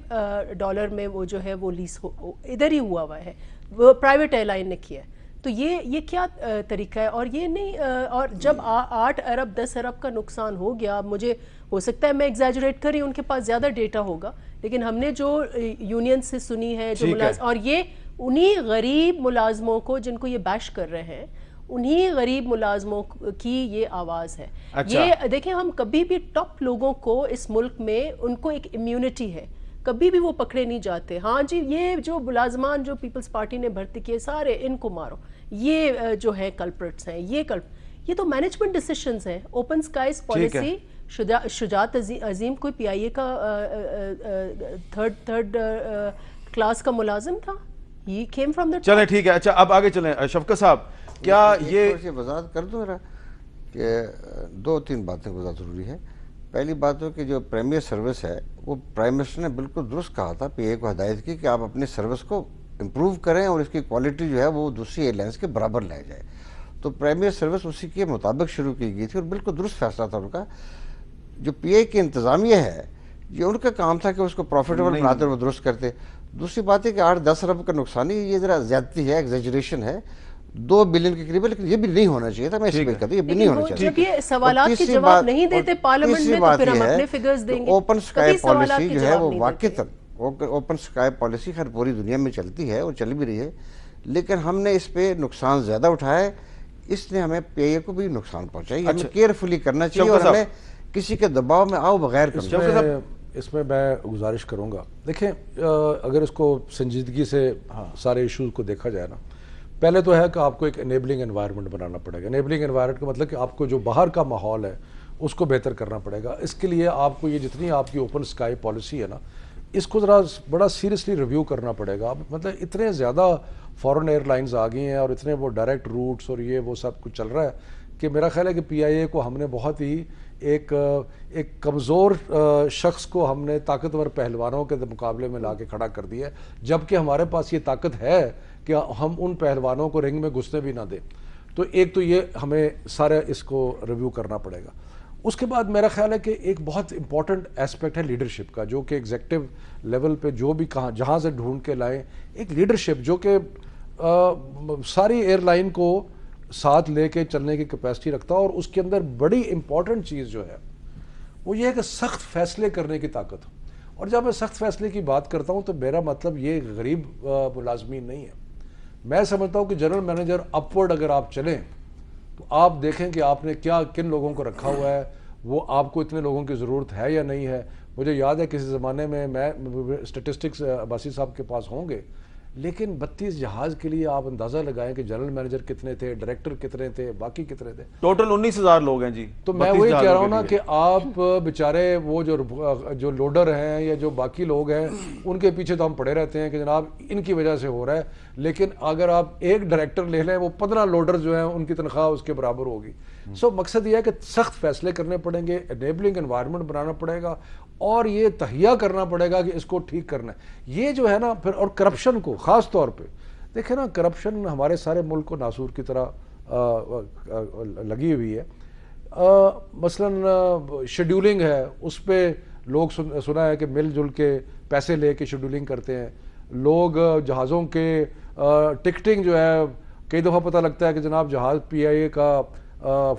ڈالر میں وہ جو ہے وہ لیز ادھر ہی ہوا ہے, وہ پرائیویٹ ایئر لائن نے کیا ہے. تو یہ کیا طریقہ ہے؟ اور یہ نہیں, اور جب 8 ارب 10 ارب کا نقصان ہو گیا, مجھے ہو سکتا ہے میں ایگزیجریٹ کر رہی ہوں, ان کے پاس زیادہ ڈیٹا ہوگا, لیکن ہم نے جو یونین سے سنی ہے جو اور یہ انہی غریب ملازموں کو جن کو یہ بیش کر رہے ہیں, انہی غریب ملازموں کی یہ آواز ہے. یہ دیکھیں ہم کبھی بھی ٹاپ لوگوں کو اس ملک میں ان کو ایک امیونٹی ہے, کبھی بھی وہ پکڑے نہیں جاتے. ہاں جی یہ جو ملازمان جو پیپلز پارٹی نے بھرتی کیے سارے ان کو مارو, یہ جو ہے کلپریٹس ہیں, یہ تو مینجمنٹ ڈیسیشنز ہیں. اوپن سکائز پالیسی, شجاعت عظیم کوئی پی آئی اے کا تھرڈ کلاس کا ملازم تھا, ہی کیم فرام دا. چلیں ٹھیک ہے, اچھا اب آگے چلیں. شفقت صاحب کیا یہ وضاحت کر دوں کہ 2-3 باتیں گزار ضروری ہے. پہلی بات ہو کہ جو پریمیئر سروس ہے وہ پرائم منسٹر نے بالکل درست کہا تھا, پی اے کو ہدایت کی کہ آپ اپنی سروس کو امپروو کریں اور اس کی کوالٹی جو ہے وہ دوسری ایئر لائنس کے برابر لے جائے. تو پریمیئر سروس اسی کے مطابق شروع کی گئی تھی اور بالکل درست فیصلہ تھا ان کا. جو پی اے کی انتظامیہ ہے یہ ان کا کام تھا کہ اس کو پروفیٹیبل بناتے وہ درست کرتے. دوسری بات ہے کہ 8-10 ارب کا نقصان ہی یہ ذرا زیادتی ہے, ایگزیجریشن ہے, 2 بلین کے قریب, لیکن یہ بھی نہیں ہونا چاہیے تھا. میں اس پہ کہتا ہوں یہ بھی نہیں ہونا چاہیے. جب یہ سوالات کے جواب نہیں دیتے پارلیمنٹ میں تو پھر ہم اپنے فگرز دیں گے. اوپن سکائی پالیسی جو ہے وہ واقعتاً اوپن سکائی پالیسی خیر پوری دنیا میں چلتی ہے اور چل بھی رہی ہے, لیکن ہم نے اس پہ نقصان زیادہ اٹھایا ہے, اس نے ہمیں پی اے کو بھی نقصان پہنچائی. ہمیں کیئرفلی کرنا چاہیے اور ہمیں کسی کے دباؤ میں آؤ بغیر کرنا. اس میں میں گزارش کروں گا, دیکھیں اگر اس کو سنجیدگی سے سارے ایشوز کو دیکھا جائے نا, پہلے تو ہے کہ آپ کو ایک انیبلنگ انوائرمنٹ بنانا پڑے گا. انیبلنگ انوائرمنٹ کا مطلب کہ آپ کو جو باہر کا ماحول ہے اس کو بہتر کرنا پڑے گا. اس کے لیے آپ کو یہ جتنی آپ کی اوپن سکائی پالیسی ہے نا, اس کو ذرا بڑا سیریسلی ریویو کرنا پڑے گا. مطلب اتنے زیادہ فورن ایئر لائنز آ گئی ہیں اور اتنے وہ ڈائریکٹ روٹس اور یہ وہ سب کچھ چل رہا ہے کہ میرا خیال ہے کہ پی آئی اے کو ہم نے بہت ہی ایک کمزور شخص کو ہم نے طاقتور پہلوانوں کے مقابلے میں لا کے کھڑا کر دیا ہے, جبکہ ہمارے پاس یہ طاقت ہے کہ ہم ان پہلوانوں کو رنگ میں گھسنے بھی نہ دیں. تو ایک تو یہ ہمیں سارے اس کو ریویو کرنا پڑے گا. اس کے بعد میرا خیال ہے کہ ایک بہت امپورٹنٹ ایسپیکٹ ہے لیڈرشپ کا, جو کہ ایگزیکٹو لیول پہ جو بھی جہاں سے ڈھونڈ کے لائیں ایک لیڈرشپ جو کہ ساری ایئر لائن کو ساتھ لے کے چلنے کی کیپیسٹی رکھتا ہے. اور اس کے اندر بڑی امپورٹنٹ چیز جو ہے وہ یہ ہے کہ سخت فیصلے کرنے کی طاقت. اور جب میں سخت فیصلے کی بات کرتا ہوں تو میرا مطلب یہ غریب ملازمین نہیں ہے. میں سمجھتا ہوں کہ جنرل مینیجر اپورڈ اگر آپ چلیں تو آپ دیکھیں کہ آپ نے کیا کن لوگوں کو رکھا ہوا ہے, وہ آپ کو اتنے لوگوں کی ضرورت ہے یا نہیں ہے. مجھے یاد ہے کسی زمانے میں اسٹیٹسٹکس عباسی صاحب کے پاس ہوں گے, لیکن 32 جہاز کے لیے آپ اندازہ لگائیں کہ جنرل مینیجر کتنے تھے, ڈائریکٹر کتنے تھے, باقی کتنے تھے. ٹوٹل 19,000 لوگ ہیں جی. تو میں وہی کہہ رہا ہوں نا کہ آپ بیچارے وہ جو لوڈر ہیں یا جو باقی لوگ ہیں ان کے پیچھے تو ہم پڑے رہتے ہیں کہ جناب ان کی وجہ سے ہو رہا ہے, لیکن اگر آپ ایک ڈائریکٹر لے لیں وہ 15 لوڈر جو ہیں ان کی تنخواہ اس کے برابر ہوگی. سو مقصد یہ ہے کہ سخت فیصلے کرنے پڑیں گے, انیبلنگ انوائرمنٹ بنانا پڑے گا اور یہ تہیہ کرنا پڑے گا کہ اس کو ٹھیک کرنا ہے. یہ جو ہے نا پھر, اور کرپشن کو خاص طور پہ دیکھیں نا, کرپشن ہمارے سارے ملک کو ناسور کی طرح لگی ہوئی ہے. مثلا شیڈولنگ ہے, اس پہ لوگ سنا ہے کہ مل جل کے پیسے لے کے شیڈولنگ کرتے ہیں. لوگ جہازوں کے ٹکٹنگ جو ہے کئی دفعہ پتہ لگتا ہے کہ جناب جہاز پی آئی اے کا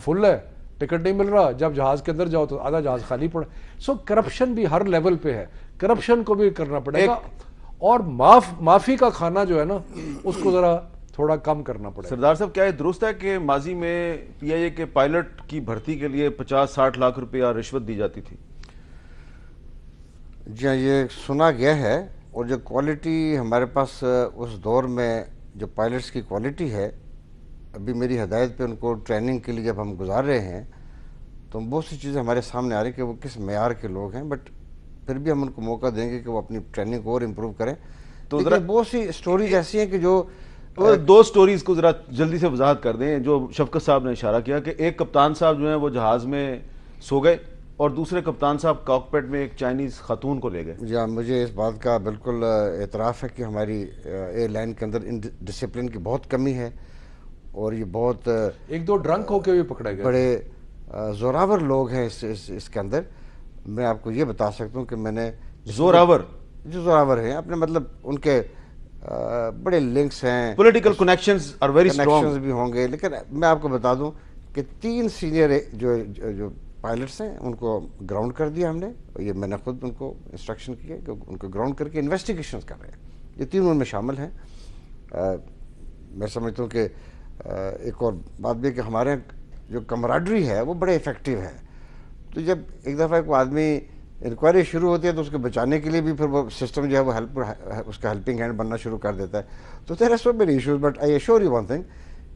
فل ہے, ٹکٹ نہیں مل رہا, جب جہاز کے اندر جاؤ تو آدھا جہاز خالی پڑا. سو کرپشن بھی ہر لیول پہ ہے, کرپشن کو بھی کرنا پڑے گا. اور معافی کا کھانا جو ہے نا اس کو ذرا تھوڑا کم کرنا پڑے گا. سردار صاحب کیا یہ درست ہے کہ ماضی میں پی آئی اے کے پائلٹ کی بھرتی کے لیے 50-60 لاکھ روپیہ رشوت دی جاتی تھی؟ جی ہاں, یہ سنا گیا ہے. اور جو کوالٹی ہمارے پاس اس دور میں جو پائلٹس کی کوالٹی ہے, ابھی میری ہدایت پہ ان کو ٹریننگ کے لیے جب ہم گزار رہے ہیں تو بہت سی چیزیں ہمارے سامنے آ رہی کہ وہ کس معیار کے لوگ ہیں. بٹ پھر بھی ہم ان کو موقع دیں گے کہ وہ اپنی ٹریننگ کو اور امپروو کریں. تو بہت سی اسٹوریز ایسی ہیں کہ جو دو سٹوریز کو ذرا جلدی سے وضاحت کر دیں. جو شفقت صاحب نے اشارہ کیا کہ ایک کپتان صاحب جو ہیں وہ جہاز میں سو گئے اور دوسرے کپتان صاحب کاکپٹ میں ایک چائنیز خاتون کو لے گئے. جی مجھے اس بات کا بالکل اعتراف ہے کہ ہماری ایئر لائن کے اندر ڈسپلن کی بہت کمی ہے اور یہ بہت ایک دو ڈرنک ہو کے بھی پکڑے گئے, بڑے زوراور لوگ ہیں اس کے اندر. میں آپ کو یہ بتا سکتا ہوں کہ میں نے زوراور جو زوراور ہیں اپنے مطلب ان کے بڑے لنکس ہیں, political connections are very strong بھی ہوں گے, لیکن میں آپ کو بتا دوں کہ 3 سینئر جو پائلٹس ہیں ان کو گراؤنڈ کر دیا ہم نے. یہ میں نے خود ان کو انسٹرکشن کیا کہ ان کو گراؤنڈ کر کے انویسٹیگیشنز کر رہے ہیں. یہ 3 ان میں شامل ہیں. میں سمجھتا ہوں کہ ایک اور بات بھی کہ ہمارے جو کمراڈری ہے وہ بڑے افیکٹو ہے. تو جب ایک دفعہ کوئی آدمی انکوائری شروع ہوتی ہے تو اس کو بچانے کے لیے بھی پھر وہ سسٹم جو ہے وہ اس کا ہیلپنگ ہینڈ بننا شروع کر دیتا ہے. تو there are so many issues, but I assure you one thing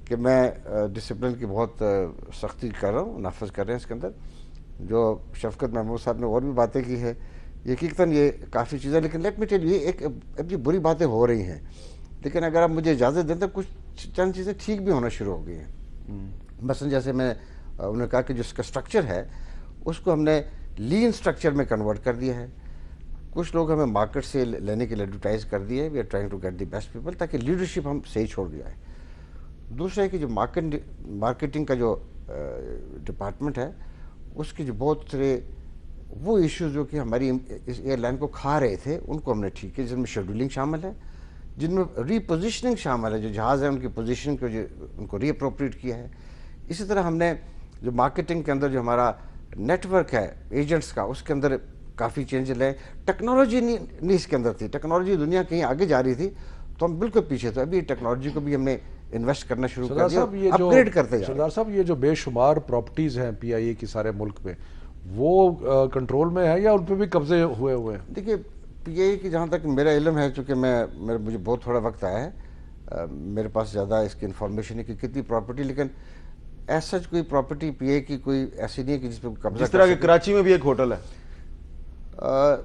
کہ میں ڈسپلن کی بہت سختی کر رہا ہوں, نافذ کر رہے ہیں اس کے اندر. جو شفقت محمود صاحب نے اور بھی باتیں کی ہے, یقیناً یہ کافی چیزیں, لیکن لیٹ می ٹیل یہ اب یہ بری باتیں ہو رہی ہیں, لیکن اگر آپ مجھے اجازت دیں تو کچھ چند چیزیں ٹھیک بھی ہونا شروع ہو گئی ہیں. مثلا جیسے انہوں نے کہا کہ جو اس کا اسٹرکچر ہے اس کو ہم نے لین اسٹرکچر میں کنورٹ کر دیا ہے. کچھ لوگ ہمیں مارکیٹ سے لینے کے لیے ایڈورٹائز کر دیے, we are trying to get the best people, تاکہ لیڈرشپ ہم صحیح چھوڑ دیا ہے. دوسرا ہے کہ جو مارکیٹنگ کا جو ڈپارٹمنٹ ہے اس کے جو بہت سارے وہ ایشوز جو کہ ہماری اس ایئر لائن کو کھا رہے تھے ان کو ہم نے ٹھیک ہے, جن میں شیڈولنگ شامل ہے, جن میں ری پوزیشننگ شامل ہے, جو جہاز ہے ان کی پوزیشن کو جو ان کو ری اپروپریٹ کیا ہے. اسی طرح ہم نے جو مارکیٹنگ کے اندر جو ہمارا نیٹ ورک ہے ایجنٹس کا اس کے اندر کافی چینج لائے. ٹیکنالوجی نہیں اس کے اندر تھی, ٹیکنالوجی دنیا کہیں آگے جا رہی تھی تو ہم بالکل پیچھے تھے. ابھی ٹیکنالوجی کو بھی ہم نے انویسٹ کرنا شروع کر دیا, اپ گریڈ کرتے جا رہے ہیں. سردار صاحب یہ جو بے شمار پراپرٹیز ہیں پی آئی اے کی سارے ملک میں, وہ کنٹرول میں ہے یا ان پہ بھی قبضے ہوئے ہیں؟ دیکھیے پی آئی اے کی جہاں تک میرا علم ہے, چونکہ مجھے بہت تھوڑا وقت آیا ہے, میرے پاس زیادہ اس کی انفارمیشن ہے کہ کتنی پراپرٹی, لیکن ایسا کوئی پراپرٹی پی اے کی کوئی ایسی نہیں ہے کہ جس پہ قبضہ. جس طرح کہ کراچی میں بھی ایک ہوٹل ہے,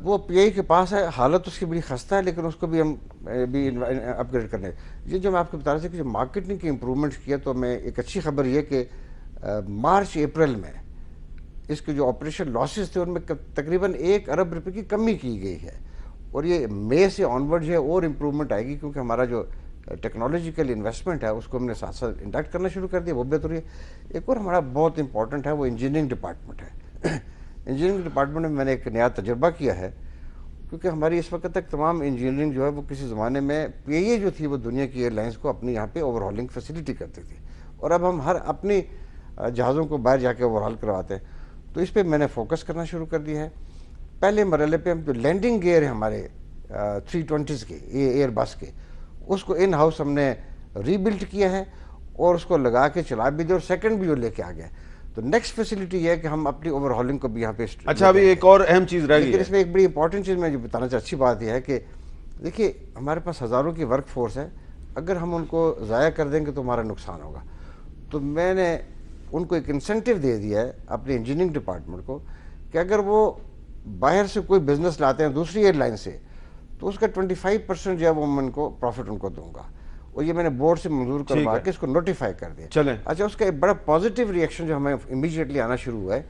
وہ پی اے کے پاس ہے, حالت اس کی بڑی خستہ ہے, لیکن اس کو بھی ہم بھی اپ گریڈ کرنے. یہ جو میں آپ کو بتا رہا تھا کہ جو مارکیٹنگ کی امپرومنٹ کیا, تو میں ایک اچھی خبر یہ کہ مارچ اپریل میں اس کے جو آپریشن لاسز تھے ان میں تقریباً 1 ارب روپے کی کمی کی گئی ہے. اور یہ مئی سے آنورڈ جو ہے اور امپرومنٹ آئے گی, کیونکہ ہمارا جو ٹیکنالوجیکل انویسٹمنٹ ہے اس کو ہم نے ساتھ ساتھ انڈکٹ کرنا شروع کر دیا, وہ بہتر ہے. ایک اور ہمارا بہت امپورٹنٹ ہے وہ انجینئرنگ ڈپارٹمنٹ ہے. انجینئرنگ ڈپارٹمنٹ میں نے ایک نیا تجربہ کیا ہے, کیونکہ ہماری اس وقت تک تمام انجینئرنگ جو ہے وہ کسی زمانے میں پی اے جو تھی وہ دنیا کی ایئر لائنس کو اپنی یہاں پہ اوور ہالنگ فیسلٹی کرتی تھی, اور اب ہم ہر اپنی جہازوں کو باہر جا کے اوور ہال کرواتے ہیں. تو اس پہ میں نے فوکس کرنا شروع کر دیا ہے. پہلے مرحلے پہ ہم جو لینڈنگ گیئر ہے ہمارے 320s کے ایئر بس کے, اس کو ان ہاؤس ہم نے ری بلڈ کیا ہے اور اس کو لگا کے چلا بھی دیا, اور سیکنڈ بھی وہ لے کے آ گیا. تو نیکسٹ فیسلٹی یہ ہے کہ ہم اپنی اوور ہالنگ کو بھی یہاں پہ. اچھا ابھی ایک اور اہم چیز رہ گئی ہے, اس میں ایک بڑی امپورٹنٹ چیز میں جو بتانا چاہتا, اچھی بات یہ ہے کہ دیکھیے ہمارے پاس ہزاروں کی ورک فورس ہے, اگر ہم ان کو ضائع کر دیں گے تو ہمارا نقصان ہوگا. تو میں نے ان کو ایک انسینٹیو دے دیا ہے اپنے انجینئرنگ ڈپارٹمنٹ کو کہ اگر وہ باہر سے کوئی بزنس لاتے ہیں دوسری ایئر لائن سے, تو اس کا 25% جو ہے وہ میں ان کو پروفٹ ان کو دوں گا. اور یہ میں نے بورڈ سے منظور کروا کے اس کو نوٹیفائی کر دیا. چلیں اچھا, اس کا ایک بڑا پازیٹیو ریئیکشن جو ہمیں امیجیٹلی آنا شروع ہوا ہے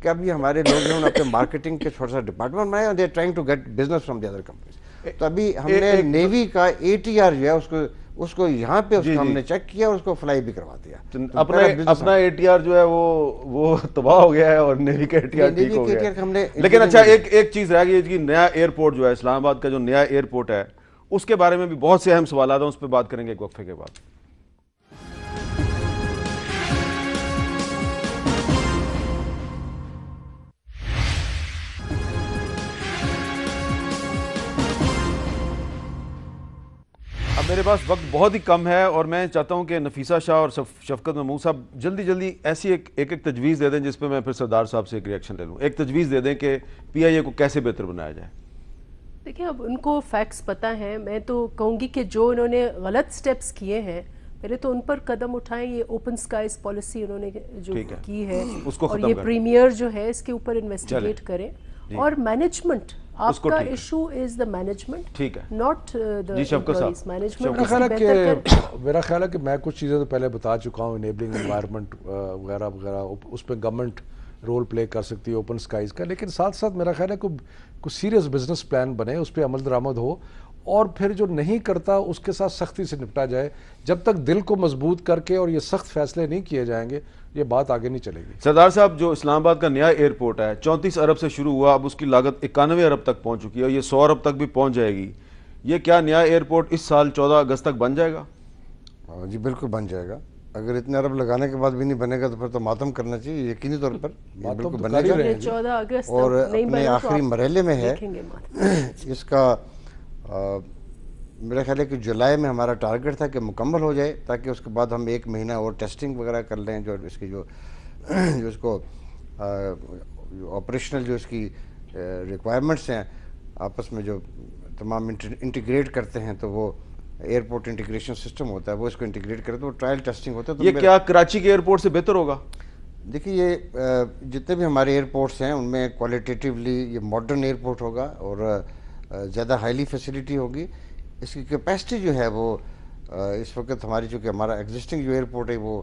کہ اب یہ ہمارے لوگ ہیں اپنے مارکیٹنگ کے چھوٹا سا ڈپارٹمنٹ بنایا, اور they are trying to get business from the other companies. تو ابھی ہم نے نیوی کا ATR جو ہے اس کو یہاں پہ اس کو ہم نے چیک کیا اور اس کو فلائی بھی کروا دیا. اپنا ATR جو ہے وہ تباہ ہو گیا ہے اور نیوی کا ATR ٹھیک ہو گیا ہے. لیکن اچھا ایک چیز رہ گئی ہے کہ نیا ایئرپورٹ جو ہے اسلام آباد کا جو نیا ایئرپورٹ ہے اس کے بارے میں بھی بہت سے اہم سوالات ہیں, اس پہ بات کریں گے ایک وقفے کے بعد. اب میرے پاس وقت بہت ہی کم ہے اور میں چاہتا ہوں کہ نفیسہ شاہ اور شفقت محمود صاحب جلدی ایسی ایک تجویز دے دیں جس پہ میں پھر سردار صاحب سے ایک ریئیکشن لے لوں. ایک تجویز دے دیں کہ پی آئی اے کو کیسے بہتر بنایا جائے. دیکھیں اب ان کو فیکٹس پتہ ہیں, میں تو کہوں گی کہ جو انہوں نے غلط سٹیپس کیے ہیں پہلے تو ان پر قدم اٹھائیں. یہ اوپن سکائز پالیسی انہوں نے جو کی ہے, اور یہ پریمیئر جو ہے اس کے اوپر انویسٹیگیٹ کریں, اور مینجمنٹ اس کو آپ کا ٹھیک ایشو از دا مینجمنٹ، ٹھیک ہے ناٹ جی شفقت صاحب، مینجمنٹ میرا خیال ہے کہ میں کچھ چیزیں تو پہلے بتا چکا ہوں، انیبلنگ انوائرمنٹ وغیرہ وغیرہ، اس پہ گورنمنٹ رول پلے کر سکتی ہے اوپن سکائز کا، لیکن ساتھ ساتھ میرا خیال ہے کوئی سیریس بزنس پلان بنے، اس پہ عمل درآمد ہو، اور پھر جو نہیں کرتا اس کے ساتھ سختی سے نپٹا جائے. جب تک دل کو مضبوط کر کے اور یہ سخت فیصلے نہیں کیے جائیں گے یہ بات آگے نہیں چلے گی. سردار صاحب، جو اسلام آباد کا نیا ایئرپورٹ ہے 34 ارب سے شروع ہوا، اب اس کی لاگت 91 ارب تک پہنچ چکی ہے اور یہ 100 ارب تک بھی پہنچ جائے گی. یہ کیا نیا ایئرپورٹ اس سال 14 اگست تک بن جائے گا؟ جی بالکل بن جائے گا. اگر اتنے ارب لگانے کے بعد بھی نہیں بنے گا تو پھر تو ماتم کرنا چاہیے یقینی طور پر. یہ بالکل بنے گا 14 اگست اور اپنے آخری مرحلے میں ہے. اس کا میرا خیال ہے کہ جولائی میں ہمارا ٹارگٹ تھا کہ مکمل ہو جائے، تاکہ اس کے بعد ہم 1 مہینہ اور ٹیسٹنگ وغیرہ کر لیں، جو اس کی جو اس کو آپریشنل جو اس کی ریکوائرمنٹس ہیں آپس میں جو تمام انٹیگریٹ کرتے ہیں، تو وہ ایئرپورٹ انٹیگریشن سسٹم ہوتا ہے، وہ اس کو انٹیگریٹ کرتے ہیں، وہ ٹرائل ٹیسٹنگ ہوتا ہے. یہ کیا کراچی کے ایئرپورٹ سے بہتر ہوگا؟ دیکھیے یہ جتنے بھی ہمارے ایئرپورٹس ہیں ان میں کوالٹیٹیولی یہ ماڈرن ایئرپورٹ ہوگا اور زیادہ ہائیلی فیسلٹی ہوگی. اس کی کیپیسٹی جو ہے وہ اس وقت ہماری، چونکہ ہمارا ایگزسٹنگ جو ایئرپورٹ ہے وہ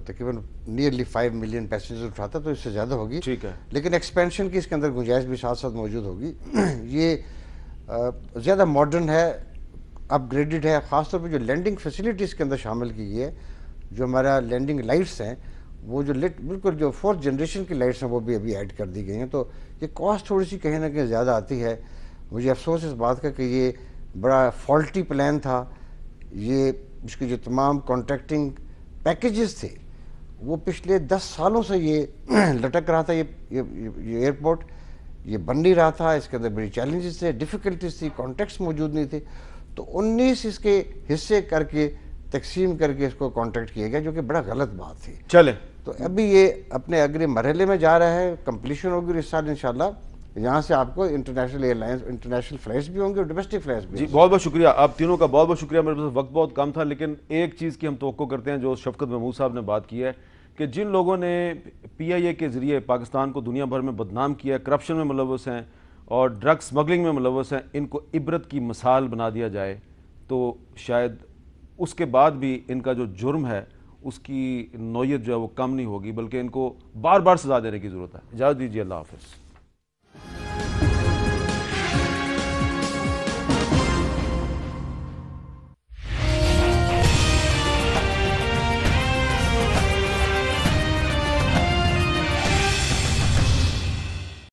تقریباً نیئرلی 5 ملین پیسنجر اٹھاتا، تو اس سے زیادہ ہوگی. ٹھیک ہے، لیکن ایکسپینشن کی اس کے اندر گنجائش بھی ساتھ ساتھ موجود ہوگی. یہ زیادہ ماڈرن ہے، اپ گریڈڈ ہے، خاص طور پہ جو لینڈنگ فیسلٹیز کے اندر شامل کی گئی ہے. جو ہمارا لینڈنگ لائٹس ہیں وہ جو بالکل جو 4th جنریشن کی لائٹس ہیں وہ بھی ابھی ایڈ کر دی گئی ہیں. تو یہ کاسٹ تھوڑی سی کہیں نہ کہیں زیادہ آتی ہے. مجھے افسوس اس بات کا کہ یہ بڑا فالٹی پلان تھا. یہ اس کے جو تمام کانٹریکٹنگ پیکیجز تھے وہ پچھلے 10 سالوں سے یہ لٹک رہا تھا. یہ ایئرپورٹ یہ بن نہیں رہا تھا. اس کے اندر بڑی چیلنجز تھے، ڈیفیکلٹیز تھی، کانٹیکٹس موجود نہیں تھے. تو 19 اس کے حصے کر کے تقسیم کر کے اس کو کانٹریکٹ کیا گیا، جو کہ بڑا غلط بات تھی. چلیں تو ابھی یہ اپنے اگلے مرحلے میں جا رہا ہے، کمپلیشن ہوگی اس سال انشاءاللہ. یہاں سے آپ کو international air lines, international flights بھی ہوں گے اور ڈومیسٹک فلائٹس بھی. جی بہت بہت شکریہ آپ تینوں کا، بہت بہت شکریہ. میرے پاس وقت بہت کم تھا، لیکن ایک چیز کی ہم توقع کرتے ہیں جو شفقت محمود صاحب نے بات کی ہے کہ جن لوگوں نے PIA کے ذریعے پاکستان کو دنیا بھر میں بدنام کیا ہے، کرپشن میں ملوث ہیں اور ڈرگ سمگلنگ میں ملوث ہیں، ان کو عبرت کی مثال بنا دیا جائے تو شاید اس کے بعد بھی ان کا جو جرم ہے اس کی نوعیت جو ہے وہ کم نہیں ہوگی، بلکہ ان کو بار بار سزا دینے کی ضرورت ہے. اجازت دیجیے، اللہ حافظ.